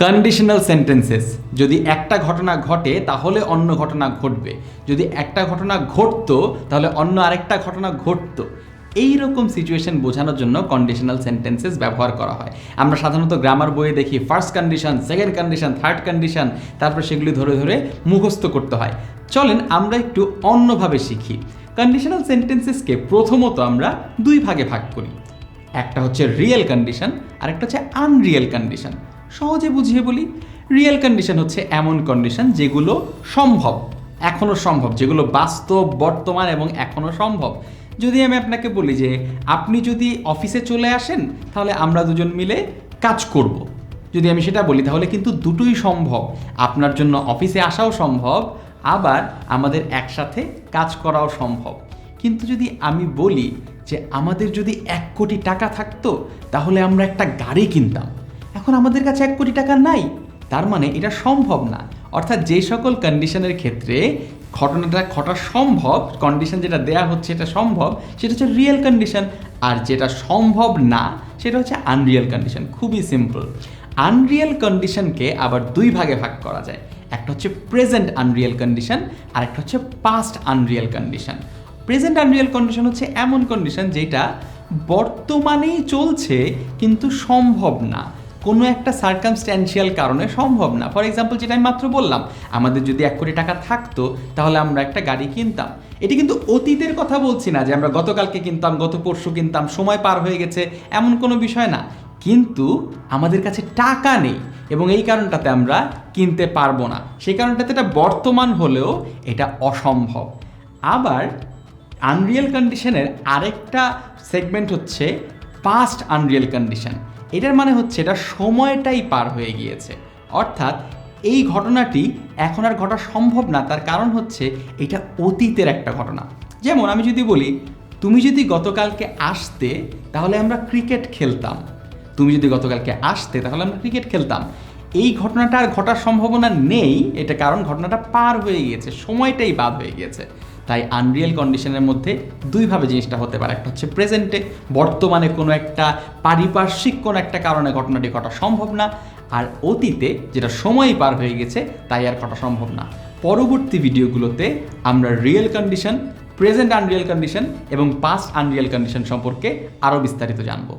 Conditional sentences, যদি একটা ঘটনা ঘটে তাহলে অন্য ঘটনা ঘটবে, যদি একটা ঘটনা ঘটতো তাহলে অন্য আরেকটা ঘটনা ঘটতো, এই রকম সিচুয়েশন বোঝানোর জন্য কন্ডিশনাল সেন্টেন্সেস ব্যবহার করা হয়। আমরা সাধারণত গ্রামার বইয়ে দেখি first condition, second condition, third condition, তারপর সেগুলি ধরে ধরে মুখস্থ করতে হয়। চলেন আমরা একটু অন্যভাবে শিখি। কন্ডিশনাল সেন্টেন্সেসকে প্রথমত আমরা দুই ভাগে ভাগ করি, একটা হচ্ছে রিয়েল কন্ডিশন আর একটা হচ্ছে আনরিয়েল কন্ডিশন। সহজে বুঝিয়ে বলি, রিয়েল কন্ডিশন হচ্ছে এমন কন্ডিশন যেগুলো সম্ভব, এখনও সম্ভব, যেগুলো বাস্তব, বর্তমান এবং এখনও সম্ভব। যদি আমি আপনাকে বলি যে আপনি যদি অফিসে চলে আসেন তাহলে আমরা দুজন মিলে কাজ করব, যদি আমি সেটা বলি তাহলে কিন্তু দুটোই সম্ভব, আপনার জন্য অফিসে আসাও সম্ভব, আবার আমাদের একসাথে কাজ করাও সম্ভব। কিন্তু যদি আমি বলি যে আমাদের যদি 1 কোটি টাকা থাকতো তাহলে আমরা একটা গাড়ি কিনতাম, এখন আমাদের কাছে 1 কোটি টাকা নাই, তার মানে এটা সম্ভব না। অর্থাৎ যে সকল কন্ডিশনের ক্ষেত্রে ঘটনাটা ঘটা সম্ভব, কন্ডিশন যেটা দেয়া হচ্ছে এটা সম্ভব, সেটা হচ্ছে রিয়েল কন্ডিশন, আর যেটা সম্ভব না সেটা হচ্ছে আনরিয়েল কন্ডিশন। খুবই সিম্পল। আনরিয়েল কন্ডিশনকে আবার দুই ভাগে ভাগ করা যায়, একটা হচ্ছে প্রেজেন্ট আনরিয়েল কন্ডিশন আর একটা হচ্ছে past Unreal condition. Present Unreal condition হচ্ছে এমন কন্ডিশন যেটা বর্তমানেই চলছে কিন্তু সম্ভব না, কোনো একটা সার্কামস্ট্যান্সিয়াল কারণে সম্ভব না। ফর এক্সাম্পল, যেটা আমি মাত্র বললাম, আমাদের যদি 1 কোটি টাকা থাকতো তাহলে আমরা একটা গাড়ি কিনতাম। এটি কিন্তু অতীতের কথা বলছি না যে আমরা গতকালকে কিনতাম, গত পরশু কিনতাম, সময় পার হয়ে গেছে, এমন কোনো বিষয় না। কিন্তু আমাদের কাছে টাকা নেই এবং এই কারণটাতে আমরা কিনতে পারবো না, সেই কারণটাতে এটা বর্তমান হলেও এটা অসম্ভব। আবার আনরিয়েল কন্ডিশনের আরেকটা সেগমেন্ট হচ্ছে পাস্ট আনরিয়েল কন্ডিশন। এটার মানে হচ্ছে এটা সময়টাই পার হয়ে গিয়েছে, অর্থাৎ এই ঘটনাটি এখন আর ঘটা সম্ভব না, তার কারণ হচ্ছে এটা অতীতের একটা ঘটনা। যেমন আমি যদি বলি তুমি যদি গতকালকে আসতে তাহলে আমরা ক্রিকেট খেলতাম, তুমি যদি গতকালকে আসতে তাহলে আমরা ক্রিকেট খেলতাম, এই ঘটনাটা আর ঘটার সম্ভাবনা নেই, এটা কারণ ঘটনাটা পার হয়ে গিয়েছে, সময়টাই বাদ হয়ে গিয়েছে। তাই আনরিয়েল কন্ডিশনের মধ্যে দুইভাবে জিনিসটা হতে পারে, একটা হচ্ছে প্রেজেন্টে, বর্তমানে কোনো একটা পারিপার্শ্বিক কোনো একটা কারণে ঘটনাটি ঘটা সম্ভব না, আর অতীতে যেটা সময়ই পার হয়ে গেছে তাই আর ঘটা সম্ভব না। পরবর্তী ভিডিওগুলোতে আমরা real condition, present Unreal condition এবং পাস্ট আনরিয়েল কন্ডিশন সম্পর্কে আরও বিস্তারিত জানবো।